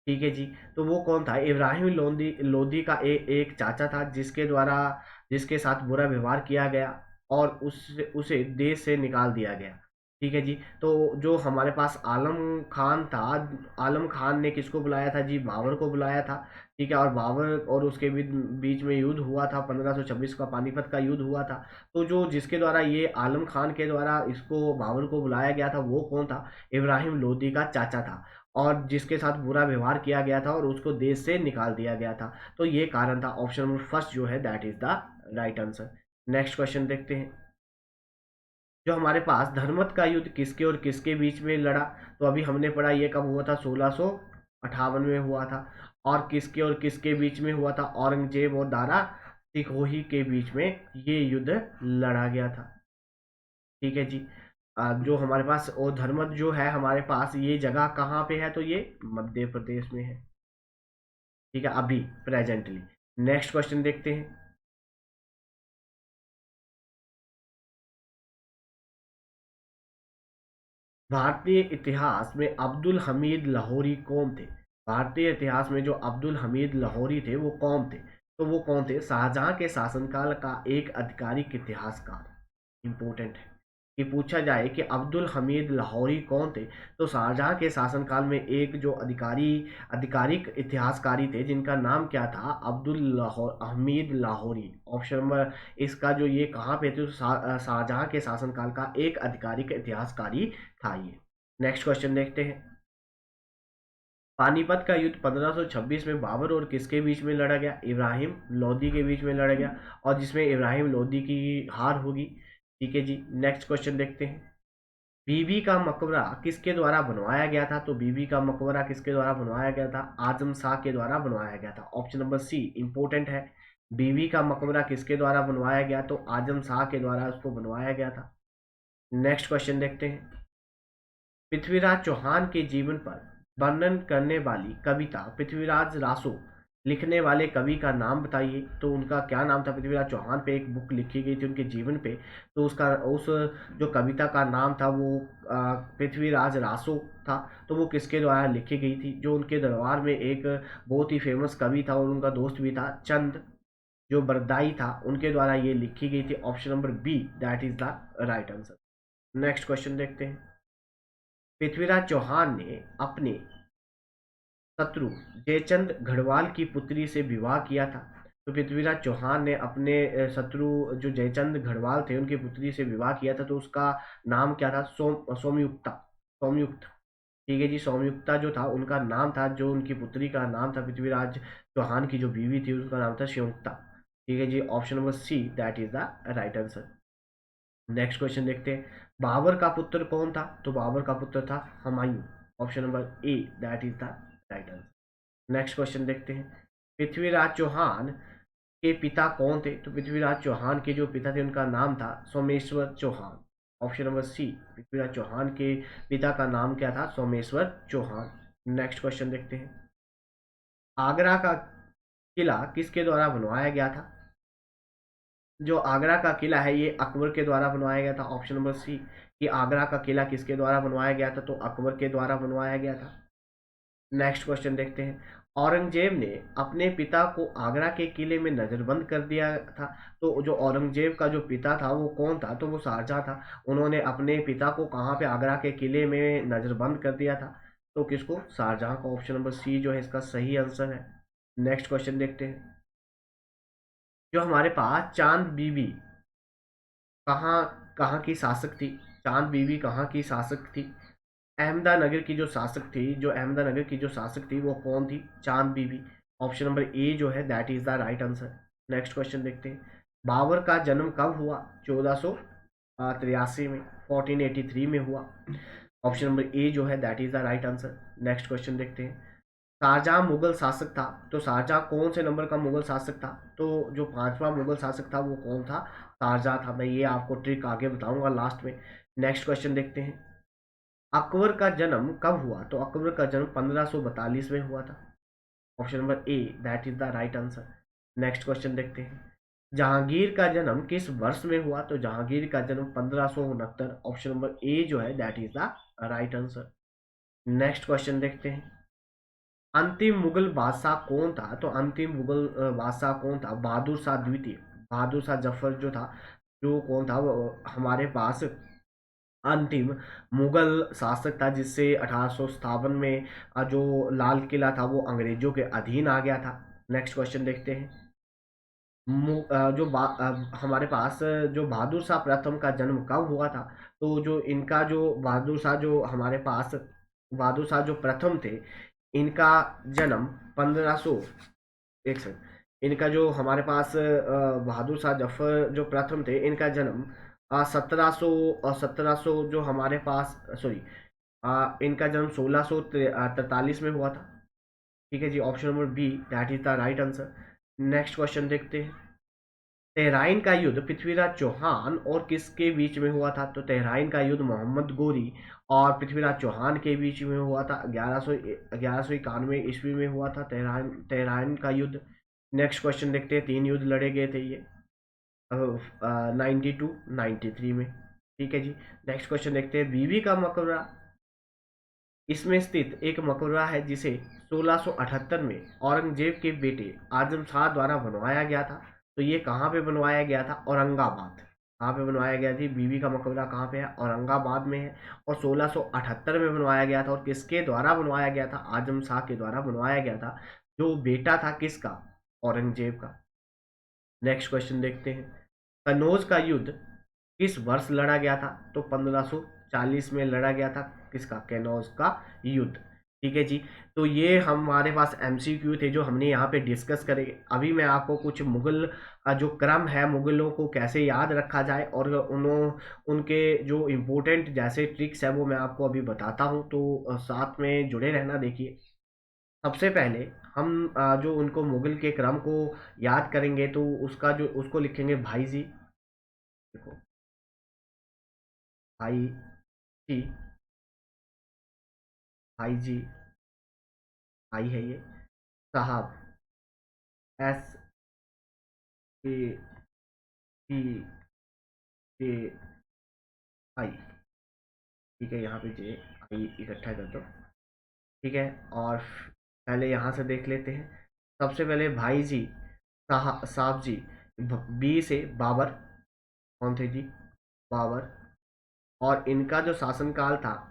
ठीक है जी। तो वो कौन था? इब्राहिम लोदी का एक चाचा था, जिसके साथ बुरा व्यवहार किया गया और उसे देश से निकाल दिया गया। ठीक है जी। तो जो हमारे पास आलम खान था, आलम खान ने किसको बुलाया था जी? बाबर को बुलाया था। ठीक है। और बाबर और उसके बीच में युद्ध हुआ था, 1526 का पानीपत का युद्ध हुआ था। तो जो जिसके द्वारा ये आलम खान के द्वारा इसको बाबर को बुलाया गया था, वो कौन था? इब्राहिम लोदी का चाचा था, और जिसके साथ बुरा व्यवहार किया गया था और उसको देश से निकाल दिया गया था। तो ये कारण था। ऑप्शन नंबर फर्स्ट जो है that is the right answer. Next question देखते हैं। जो हमारे पास धर्मत का युद्ध किसके और किसके बीच में लड़ा? तो अभी हमने पढ़ा ये कब हुआ था? 1658 में हुआ था। और किसके और किसके बीच में हुआ था? औरंगजेब और दारा सिकोही के बीच में ये युद्ध लड़ा गया था। ठीक है जी। जो हमारे पास वो धर्मत जो है हमारे पास, ये जगह कहाँ पे है? तो ये मध्य प्रदेश में है। ठीक है, अभी प्रेजेंटली। नेक्स्ट क्वेश्चन देखते हैं। भारतीय इतिहास में अब्दुल हमीद लाहौरी कौन थे? भारतीय इतिहास में जो अब्दुल हमीद लाहौरी थे वो कौन थे? तो वो कौन थे? शाहजहां के शासनकाल का एक आधिकारिक इतिहासकार। इंपॉर्टेंट है कि पूछा जाए कि अब्दुल हमीद लाहौरी कौन थे, तो शाहजहां के शासनकाल में एक जो आधिकारिक इतिहासकारी थे जिनका नाम क्या था? हमीद लाहौरी। ऑप्शन नंबर इसका जो ये कहाँ पे थे? तो शाहजहां के शासनकाल का एक आधिकारिक इतिहासकारी था ये। नेक्स्ट क्वेश्चन देखते हैं। पानीपत का युद्ध 1526 में बाबर और किसके बीच में लड़ा गया? इब्राहिम लोदी के बीच में लड़ा गया, और जिसमें इब्राहिम लोदी की हार होगी। ठीक है जी। नेक्स्ट क्वेश्चन देखते हैं। बीबी का मकबरा किसके द्वारा बनवाया गया था? तो बीबी का मकबरा किसके द्वारा बनवाया गया था? आजम शाह के द्वारा बनवाया गया था। ऑप्शन नंबर सी इंपोर्टेंट है। बीबी का मकबरा किसके द्वारा बनवाया गया? तो आजम शाह के द्वारा उसको बनवाया गया था। नेक्स्ट क्वेश्चन देखते हैं। पृथ्वीराज चौहान के जीवन पर वर्णन करने वाली कविता पृथ्वीराज रासो लिखने वाले कवि का नाम बताइए। तो उनका क्या नाम था? पृथ्वीराज चौहान पे एक बुक लिखी गई थी उनके जीवन पे। तो उसका उस जो कविता का नाम था वो पृथ्वीराज रासो था। तो वो किसके द्वारा लिखी गई थी? जो उनके दरबार में एक बहुत ही फेमस कवि था और उनका दोस्त भी था, चंद जो बरदाई था, उनके द्वारा ये लिखी गई थी। Option number B that is the right answer. Next question देखते हैं। पृथ्वीराज चौहान ने अपने शत्रु जयचंद गढ़वाल की पुत्री से विवाह किया था। तो पृथ्वीराज चौहान ने अपने शत्रु जो जयचंद गढ़वाल थे उनकी पुत्री से विवाह किया था। तो उसका नाम क्या था? सोमयुक्ता। सोमयुक्त। ठीक है जी। सोमयुक्ता जो था उनका नाम था, जो उनकी पुत्री का नाम था पृथ्वीराज चौहान की जो बीवी थी उसका नाम था शिवयुक्ता। ठीक है जी। Option number C that is the right answer. Next question देखते हैं। बाबर का पुत्र कौन था? तो बाबर का पुत्र था Humayun. Option number A that is the right answer. Next question देखते हैं। पृथ्वीराज चौहान के पिता कौन थे? तो पृथ्वीराज चौहान के जो पिता थे उनका नाम था Someshwar Chauhan. Option number C Prithviraj Chauhan के पिता का नाम क्या था? सोमेश्वर चौहान। नेक्स्ट क्वेश्चन देखते हैं। आगरा का किला किसके द्वारा बनवाया गया था? जो आगरा का किला है ये अकबर के द्वारा बनवाया गया था। ऑप्शन नंबर सी कि आगरा का किला किसके द्वारा बनवाया गया था? तो अकबर के द्वारा बनवाया गया था। नेक्स्ट क्वेश्चन देखते हैं। औरंगजेब ने अपने पिता को आगरा के किले में नजरबंद कर दिया था। तो जो औरंगजेब का जो पिता था वो कौन था? तो वो शाहजहां था। उन्होंने अपने पिता को कहाँ पे? आगरा के किले में नजरबंद कर दिया था। तो किसको? शाहजहां का। ऑप्शन नंबर सी जो है इसका सही आंसर है। नेक्स्ट क्वेश्चन देखते हैं। जो हमारे पास चांद बीबी कहाँ कहाँ की शासक थी? चांद बीबी कहाँ की शासक थी? अहमदानगर की जो शासक थी, जो अहमदानगर की जो शासक थी वो कौन थी? चांद बीबी। ऑप्शन नंबर ए जो है that is the right answer. Next question देखते हैं। बाबर का जन्म कब हुआ? 1483 में, 1483 में हुआ। ऑप्शन नंबर ए जो है that is the right answer. Next question देखते हैं। शाहजहां मुगल शासक था। तो शाहजहां कौन से नंबर का मुगल शासक था? तो जो पांचवा मुगल शासक था वो कौन था? शाहजहां था। मैं ये आपको ट्रिक आगे बताऊंगा लास्ट में। नेक्स्ट क्वेश्चन देखते हैं। अकबर का जन्म कब हुआ? तो अकबर का जन्म 1542 में हुआ था। Option number A that is the right answer. Next question देखते हैं। जहांगीर का जन्म किस वर्ष में हुआ? तो जहांगीर का जन्म 1569। ऑप्शन नंबर ए जो है that is the right answer. Next question देखते हैं। अंतिम मुगल बादशाह कौन था? तो अंतिम मुगल बादशाह कौन था? बहादुर शाह द्वितीय। बहादुर शाह जफर जो था, जो कौन था वो हमारे पास अंतिम मुगल शासक था, जिससे 1857 में जो लाल किला था वो अंग्रेजों के अधीन आ गया था। नेक्स्ट क्वेश्चन देखते हैं। हमारे पास जो बहादुर शाह प्रथम का जन्म कब हुआ था? तो जो इनका जो बहादुर शाह जो हमारे पास बहादुर शाह जो प्रथम थे, इनका जन्म 1500, एक सेकंड, इनका जो हमारे पास बहादुर शाह जफर जो प्रथम थे, इनका जन्म 1700 जो हमारे पास सॉरी इनका जन्म 1643 में हुआ था। ठीक है जी, option number B that is the right answer. Next question देखते हैं। तेहराइन का युद्ध पृथ्वीराज चौहान और किसके बीच में हुआ था? तो तेहराइन का युद्ध मोहम्मद गोरी और पृथ्वीराज चौहान के बीच में हुआ था। 1191 ईस्वी में हुआ था तेहराइन तेहराइन का युद्ध। नेक्स्ट क्वेश्चन देखते हैं। 3 युद्ध लड़े गए थे ये 92 93 में। ठीक है जी। नेक्स्ट क्वेश्चन देखते हैं। बीबी का मकबरा, इसमें स्थित एक मकबरा है जिसे 1678 में औरंगजेब के बेटे आजम शाह द्वारा बनवाया गया था। तो ये कहाँ पे बनवाया गया था? औरंगाबाद। कहाँ पे बनवाया गया थी? बीबी का मकबरा कहाँ पे है? औरंगाबाद में है। और 1678 में बनवाया गया था। और किसके द्वारा बनवाया गया था? आजम शाह के द्वारा बनवाया गया था, जो बेटा था किसका? औरंगजेब का। नेक्स्ट क्वेश्चन देखते हैं। कनौज का युद्ध किस वर्ष लड़ा गया था? तो 1540 में लड़ा गया था। किसका? कनौज का युद्ध। ठीक है जी। तो ये हमारे पास एमसीक्यू थे जो हमने यहाँ पे डिस्कस करे। अभी मैं आपको कुछ मुगल जो क्रम है, मुगलों को कैसे याद रखा जाए और उनके जो इम्पोर्टेंट जैसे ट्रिक्स है वो मैं आपको अभी बताता हूँ। तो साथ में जुड़े रहना। देखिए, सबसे पहले हम जो उनको मुगल के क्रम को याद करेंगे तो उसको लिखेंगे भाई जी। देखो, भाई जी, भाई जी, भाई है ये। साहब, एस ए पी ए आई। ठीक है, यहाँ पे जे आई इकट्ठा कर दो। ठीक है। और पहले यहाँ से देख लेते हैं। सबसे पहले भाई जी, साहब जी। बी से बाबर। कौन थे जी? बाबर। और इनका जो शासनकाल था,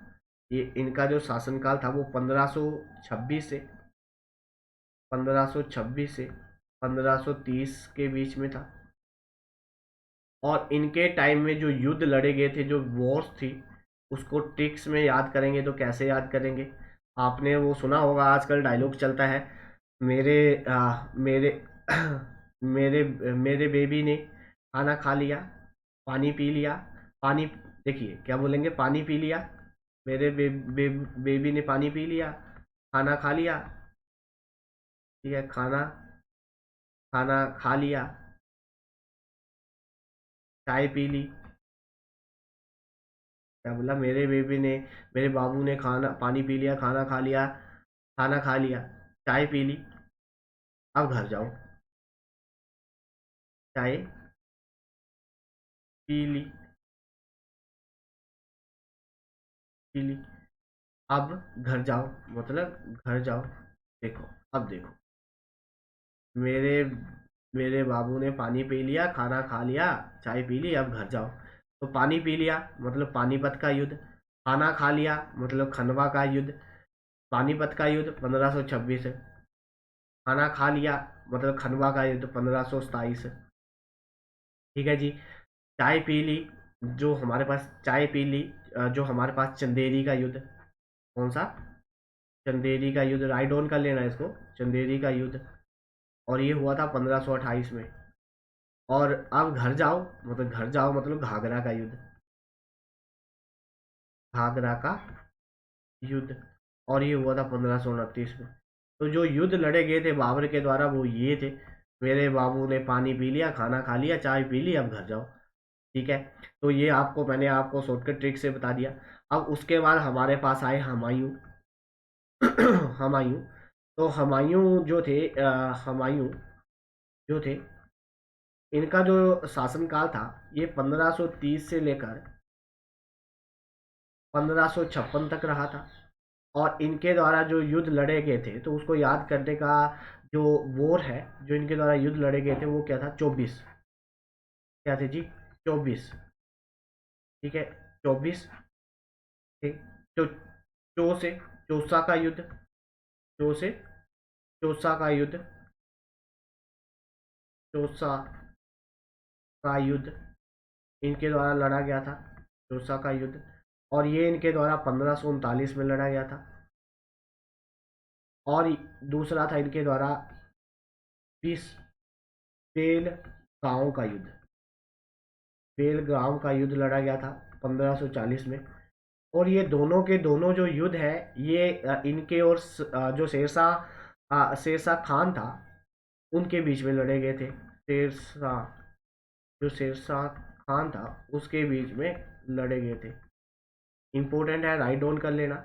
ये इनका जो शासनकाल था वो 1526 से 1530 के बीच में था। और इनके टाइम में जो युद्ध लड़े गए थे, जो वॉर्स थी, उसको ट्रिक्स में याद करेंगे तो कैसे याद करेंगे? आपने वो सुना होगा, आजकल डायलॉग चलता है, मेरे मेरे मेरे मेरे बेबी ने खाना खा लिया, पानी पी लिया। पानी, देखिए क्या बोलेंगे? पानी पी लिया। मेरे बेबी ने पानी पी लिया, खाना खा लिया। ठीक है, खाना खाना खा लिया, चाय पी ली। क्या बोला? मेरे बाबू ने खाना पानी पी लिया, खाना खा लिया, खाना खा लिया, चाय पी ली, अब घर जाओ। चाय पी ली, पी ली, अब घर जाओ, मतलब घर जाओ। देखो, अब देखो, मेरे मेरे बाबू ने पानी पी लिया, खाना खा लिया, चाय पी ली, अब घर जाओ। तो पानी पी लिया मतलब पानीपत का युद्ध, खाना खा लिया मतलब खनवा का युद्ध, पानीपत का युद्ध 1526 है, खाना खा लिया मतलब खनवा का युद्ध 1527 है। ठीक है जी। चाय पी ली, जो हमारे पास चाय पी ली, जो हमारे पास चंदेरी का युद्ध। कौन सा? चंदेरी का युद्ध, राइट ऑन कर लेना इसको, चंदेरी का युद्ध। और ये हुआ था 1528 में। और अब घर जाओ मतलब घाघरा का युद्ध, घाघरा का युद्ध। और ये हुआ था 1529 में। तो जो युद्ध लड़े गए थे बाबर के द्वारा वो ये थे, मेरे बाबू ने पानी पी लिया, खाना खा लिया, चाय पी ली, अब घर जाओ। ठीक है। तो ये मैंने आपको शॉर्टकट ट्रिक से बता दिया। अब उसके बाद हमारे पास आए हुमायूं। हुमायूं। तो हुमायूं जो थे इनका जो शासनकाल था ये 1530 से लेकर 1556 तक रहा था। और इनके द्वारा जो युद्ध लड़े गए थे तो उसको याद करने का जो वॉर है, जो इनके द्वारा युद्ध लड़े गए थे वो क्या था, 24। क्या थे जी, 24। ठीक है, 24। ठीक। चो चो से चौसा का युद्ध, चो से चौसा का युद्ध, चौसा का युद्ध इनके द्वारा लड़ा गया था, चौसा का युद्ध। और ये इनके द्वारा 1539 में लड़ा गया था। और दूसरा था इनके द्वारा बीस बेल गांव का युद्ध, बेल गांव का युद्ध लड़ा गया था 1540 में। और ये दोनों के दोनों जो युद्ध है ये इनके और जो शेरशाह खान था उनके बीच में लड़े गए थे। शेरशाह, जो शेरशाह खान था उसके बीच में लड़े गए थे। इंपॉर्टेंट है, राइट डाउन कर लेना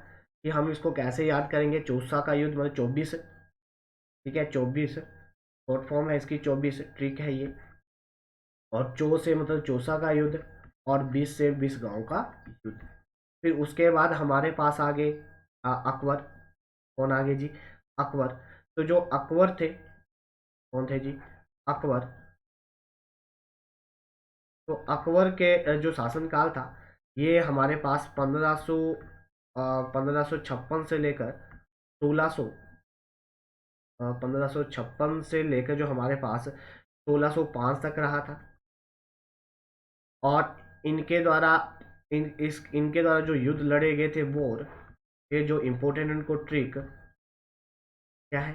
कि हम इसको कैसे याद करेंगे। चौसा का युद्ध मतलब 24। ठीक है, 24 शॉर्ट फॉर्म है इसकी, 24 ट्रिक है ये। और चौ से मतलब चौसा का युद्ध, और 20 से 20 गांव का युद्ध। फिर उसके बाद हमारे पास आगे अकबर। कौन आगे जी, अकबर। तो जो अकबर थे, कौन थे जी, अकबर। तो अकबर के जो शासनकाल था ये हमारे पास 1556 से लेकर 1600, 1556 से लेकर जो हमारे पास 1605 तक रहा था। और इनके द्वारा इनके द्वारा जो युद्ध लड़े गए थे वो, ये जो इम्पोर्टेंट उनको ट्रिक क्या है,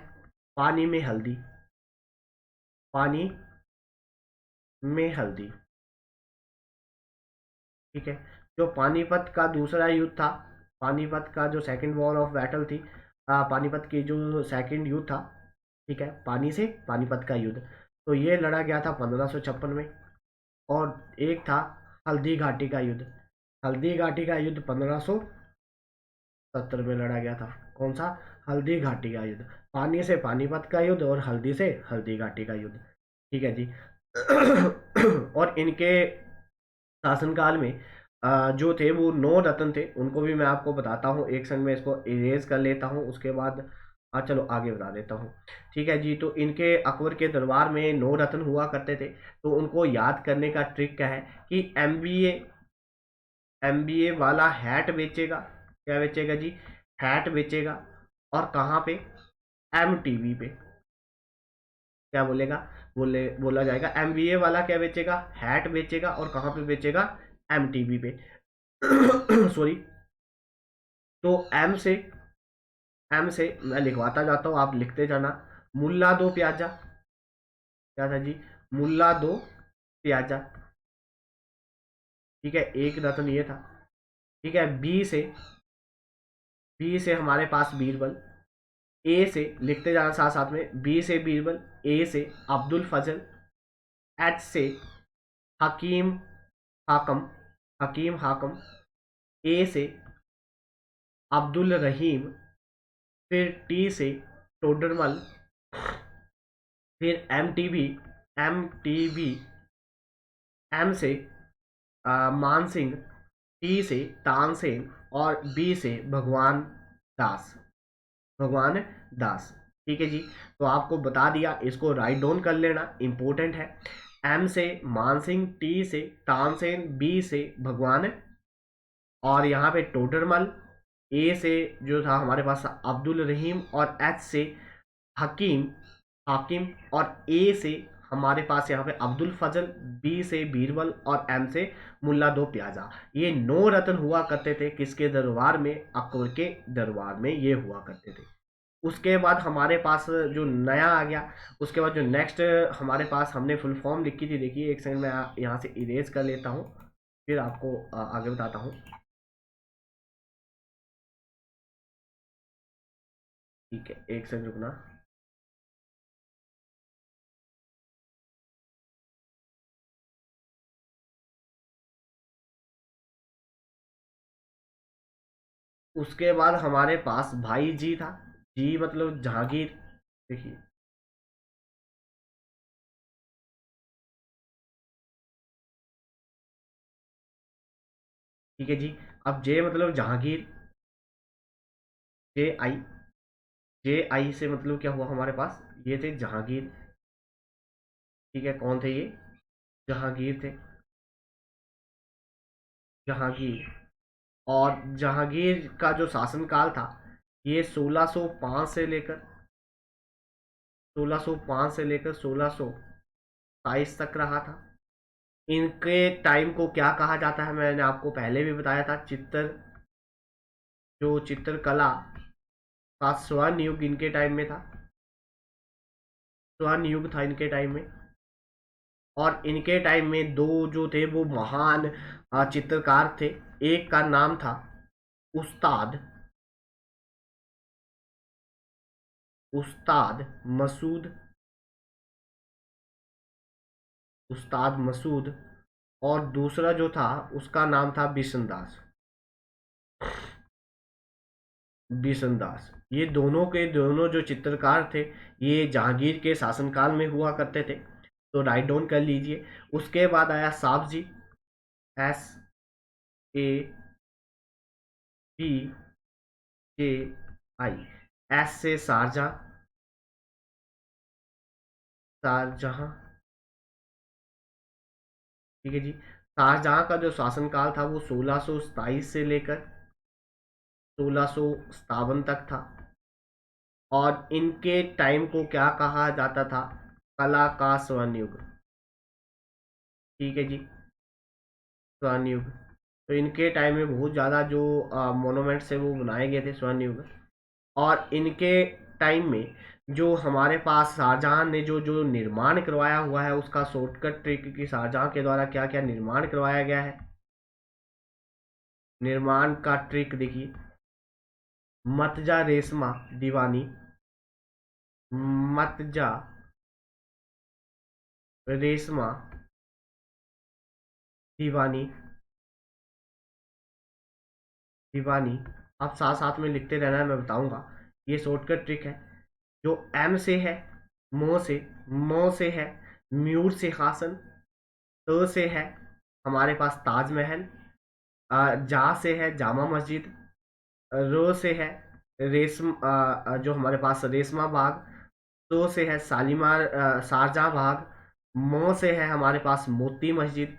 पानी में हल्दी, पानी में हल्दी। ठीक है, जो पानीपत का दूसरा युद्ध था, पानीपत का जो सेकंड वॉर ऑफ बैटल थी, पानीपत की जो सेकंड युद्ध था, ठीक है, पानी से पानीपत का युद्ध, तो ये लड़ा गया था 1556 में। और एक था हल्दी घाटी का युद्ध, हल्दी घाटी का युद्ध 1570 में लड़ा गया था। कौन सा, हल्दी घाटी का युद्ध, पानी से पानीपत का युद्ध और हल्दी से हल्दी घाटी का युद्ध। ठीक है जी। और इनके शासनकाल में जो थे वो 9 रत्न थे, उनको भी मैं आपको बताता हूँ। एक सेकंड में इसको इरेज कर लेता हूँ, उसके बाद चलो आगे बता देता हूँ। ठीक है जी, तो इनके अकबर के दरबार में 9 रत्न हुआ करते थे। तो उनको याद करने का ट्रिक क्या है कि एमबीए वाला हैट बेचेगा, क्या बेचेगा जी, हैट बेचेगा। और कहाँ पे, एमटीवी पे। क्या बोलेगा, बोला जाएगा एमबीए वाला क्या बेचेगा, हैट बेचेगा। और कहाँ पे बेचेगा, एमटीवी पे। सॉरी। तो एम से मैं लिखवाता जाता हूँ, आप लिखते जाना। मुल्ला दो प्याजा, क्या था जी, मुल्ला दो प्याजा। ठीक है, एक रत्न ये था। ठीक है, बी से हमारे पास बीरबल। ए से लिखते जाना साथ साथ में, बी से बीरबल, ए से अब्दुल फजल, एच से हकीम हाकम, हकीम हाकम, ए से अब्दुल रहीम, फिर टी से टोडरमल, फिर एम टी बी, एम से मान सिंह, टी से तानसेन, और बी से भगवान दास, भगवान दास। ठीक है जी, तो आपको बता दिया, इसको राइट डाउन कर लेना, इंपॉर्टेंट है। एम से मानसिंह, टी से तानसेन, बी से भगवान, और यहाँ पे टोडरमल, ए से जो था हमारे पास अब्दुल रहीम, और एच से हकीम हाकिम, और ए से हमारे पास यहाँ पे अब्दुल फजल, बी से बीरबल, और एम से मुल्ला दो प्याजा। ये 9 रत्न हुआ करते थे किसके दरबार में, अकबर के दरबार में ये हुआ करते थे। उसके बाद हमारे पास जो नया आ गया, उसके बाद जो नेक्स्ट हमारे पास हमने फुल फॉर्म लिखी थी, देखिए एक सेकंड में यहाँ से इरेज कर लेता हूँ, फिर आपको आगे बताता हूँ। ठीक है, एक सेकंड रुकना। उसके बाद हमारे पास भाई जी था, जी मतलब जहांगीर। देखिए, ठीक है जी। अब जे मतलब जहांगीर, जे आई, जे आई से मतलब क्या हुआ हमारे पास, ये थे जहांगीर। ठीक है, कौन थे ये? जहांगीर थे, जहांगीर। और जहांगीर का जो शासनकाल था ये 1605 से लेकर 1605 से लेकर 1627 तक रहा था। इनके टाइम को क्या कहा जाता है, मैंने आपको पहले भी बताया था, जो चित्रकला का स्वर्ण युग इनके टाइम में था, स्वर्ण युग था इनके टाइम में। और इनके टाइम में दो जो थे वो महान चित्रकार थे। एक का नाम था उस्ताद उस्ताद मसूद, उस्ताद मसूद। और दूसरा जो था उसका नाम था बिशनदास, बिशनदास। ये दोनों के दोनों जो चित्रकार थे ये जहांगीर के शासनकाल में हुआ करते थे, तो राइट डाउन कर लीजिए। उसके बाद आया साहब जी, S A B J I. S से शारजहां, शाहजहां। ठीक है जी। शाहजहां का जो शासनकाल था वो 1627 से लेकर 1657 तक था। और इनके टाइम को क्या कहा जाता था, कला का स्वर्ण युग। ठीक है जी, स्वर्ण युग। तो इनके टाइम में बहुत ज़्यादा जो मोनूमेंट्स है वो बनाए गए थे स्वर्ण युग। और इनके टाइम में जो हमारे पास शाहजहां ने जो जो निर्माण करवाया हुआ है उसका शॉर्टकट ट्रिक की शाहजहां के द्वारा क्या क्या निर्माण करवाया गया है, निर्माण का ट्रिक देखिए। मतजा रेशमा दीवानी, मतजा रेशमा दीवानी, दीवानी। आप साथ साथ में लिखते रहना है, मैं बताऊंगा। ये शॉर्टकट ट्रिक है। जो एम से है, मो से है म्यूर सिंहासन, त से है हमारे पास ताजमहल, जा से है जामा मस्जिद, रो से है जो हमारे पास रेशमा बाग, तो से है शालीमार शारजाह बाग, मो से है हमारे पास मोती मस्जिद।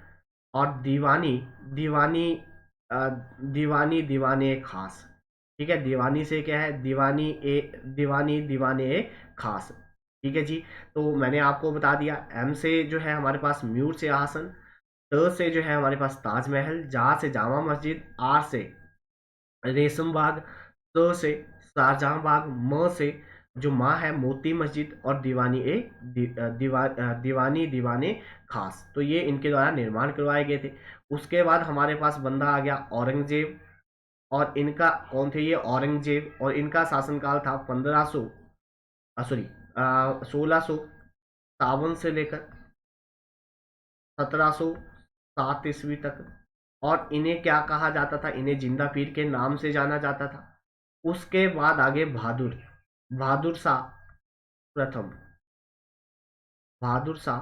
और दीवानी, दीवानी अ, दीवानी दीवाने खास। ठीक है, दीवानी से क्या है, दीवानी दीवाने खास। ठीक है जी। तो मैंने आपको बता दिया, एम से जो है हमारे पास म्यूर से आसन, त से जो है हमारे पास ताजमहल, जा से जामा मस्जिद, आर से रेशम बाग, स से शाहजहां बाग, म से जो माँ है मोती मस्जिद, और दीवानी दीवाने खास। तो ये इनके द्वारा निर्माण करवाए गए थे। उसके बाद हमारे पास बंदा आ गया औरंगजेब। और इनका कौन थे ये, औरंगजेब। और इनका शासनकाल था 1500 सॉरी 1657 से लेकर 1707 ईस्वी तक। और इन्हें क्या कहा जाता था, इन्हें जिंदा पीर के नाम से जाना जाता था। उसके बाद आगे बहादुर शाह प्रथम, बहादुर शाह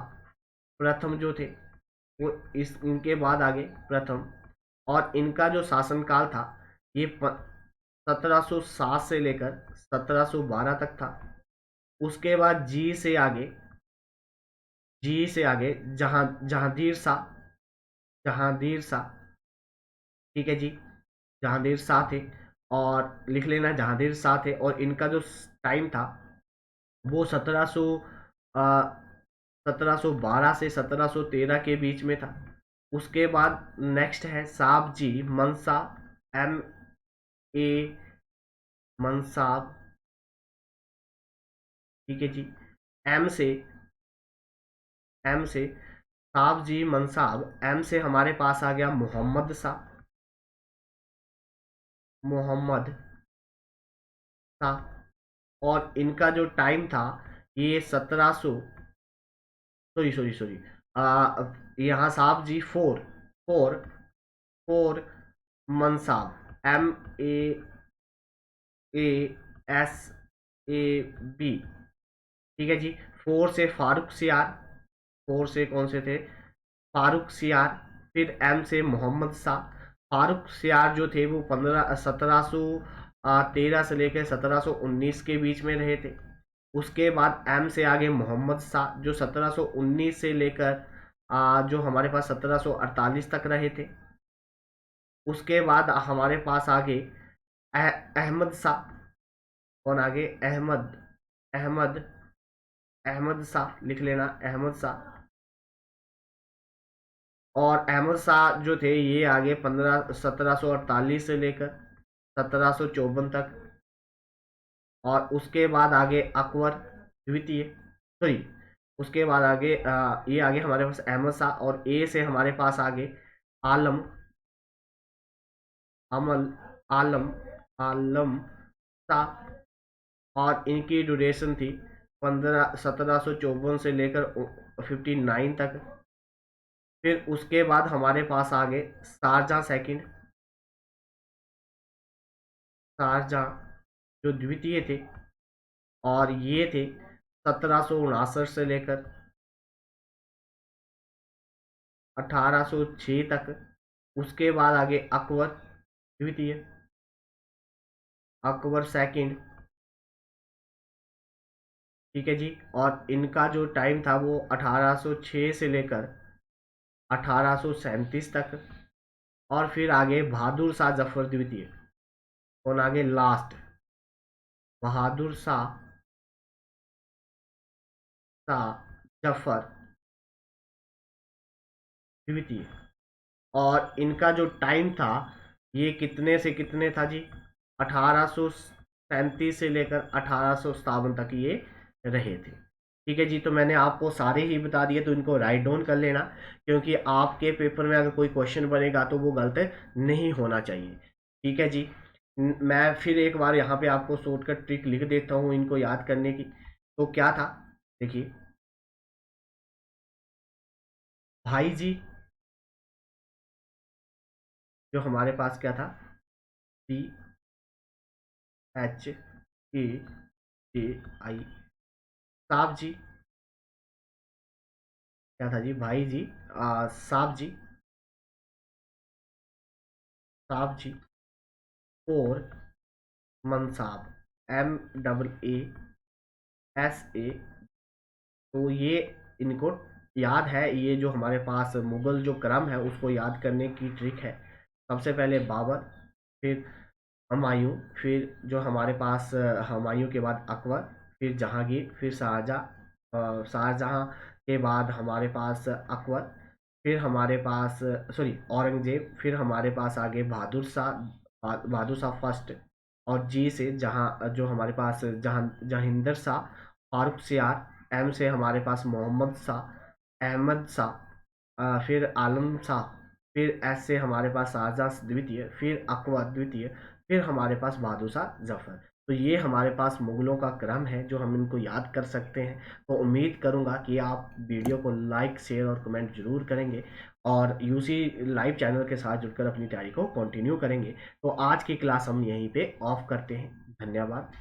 प्रथम जो थे वो इस इनके बाद आगे प्रथम। और इनका जो शासनकाल था ये 1707 से लेकर 1712 तक था। उसके बाद जी से आगे जहांगीर शाह, जहांगीर शाह। ठीक है जी, जहांगीर शाह थे। और लिख लेना जहांगीर शाह थे। और इनका जो टाइम था वो 1712 से 1713 के बीच में था। उसके बाद नेक्स्ट है साहब जी मनसा, एम ए मनसाब। ठीक है जी। एम से एम से साहब जी मनसाब। एम से हमारे पास आ गया मोहम्मद शाह, मोहम्मद शाह। और इनका जो टाइम था ये 1700, सॉरी सॉरी सॉरी, यहाँ साहब जी फोर फोर मनसाब, MASAB। ठीक है जी। फोर से फारूक सियार, फोर से कौन से थे, फारूक सियार। फिर एम से मोहम्मद शाह। फारुख सियार जो थे वो 1713 से लेकर 1719 के बीच में रहे थे। उसके बाद एम से आगे मोहम्मद शाह जो 1719 से लेकर जो हमारे पास 1748 तक रहे थे। उसके बाद हमारे पास आगे अहमद शाह। कौन आगे? अहमद अहमद अहमद शाह, लिख लेना, अहमद शाह। और अहमद शाह जो थे ये आगे 1748 से लेकर 1754 तक। और उसके बाद आगे अकबर द्वितीय, सॉरी, उसके बाद आगे ये आगे हमारे पास अहमद शाह। और ए से हमारे पास आगे आलम अमल आलम आलम शाह। और इनकी ड्यूरेशन थी 1754 से लेकर 59 तक। फिर उसके बाद हमारे पास आ गए शारजहां सेकंड, शारजहां जो द्वितीय थे। और ये थे 1759 से लेकर 1806 तक। उसके बाद आगे अकबर द्वितीय, अकबर सेकंड, ठीक है जी। और इनका जो टाइम था वो 1806 से लेकर 1837 तक। और फिर आगे बहादुर शाह जफर द्वितीय। कौन आगे? लास्ट बहादुर शाह जफर द्वितीय। और इनका जो टाइम था ये कितने से कितने था जी? 1837 से लेकर 1857 तक ये रहे थे। ठीक है जी, तो मैंने आपको सारे ही बता दिए, तो इनको राइट डाउन कर लेना, क्योंकि आपके पेपर में अगर कोई क्वेश्चन बनेगा तो वो गलत नहीं होना चाहिए। ठीक है जी। मैं फिर एक बार यहाँ पे आपको शॉर्टकट ट्रिक लिख देता हूँ इनको याद करने की। तो क्या था, देखिए, भाई जी जो हमारे पास क्या था, CHAJI, साहब जी क्या था जी? भाई जी, साहब जी, साहब जी। और मनसाब, MAASA। तो ये इनको याद है, ये जो हमारे पास मुगल जो क्रम है उसको याद करने की ट्रिक है। सबसे पहले बाबर, फिर हुमायूं, फिर जो हमारे पास हुमायूं के बाद अकबर, फिर जहांगीर, फिर शाहजहां, शाहजहां के बाद हमारे पास अकबर, फिर हमारे पास सॉरी औरंगजेब, फिर हमारे पास आगे बहादुर शाह, बहादुर शाह फर्स्ट। और जी से जहां जो हमारे पास जहांगीर शाह, फारूक सियार। एम से हमारे पास मोहम्मद शाह, अहमद शाह, फिर आलम शाह। फिर एस से हमारे पास शाहजहां द्वितीय, फिर अकबर द्वितीय, फिर हमारे पास बहादुर शाह जफर। तो ये हमारे पास मुगलों का क्रम है जो हम इनको याद कर सकते हैं। तो उम्मीद करूंगा कि आप वीडियो को लाइक, शेयर और कमेंट जरूर करेंगे, और यूसी लाइव चैनल के साथ जुड़कर अपनी तैयारी को कंटिन्यू करेंगे। तो आज की क्लास हम यहीं पे ऑफ करते हैं। धन्यवाद।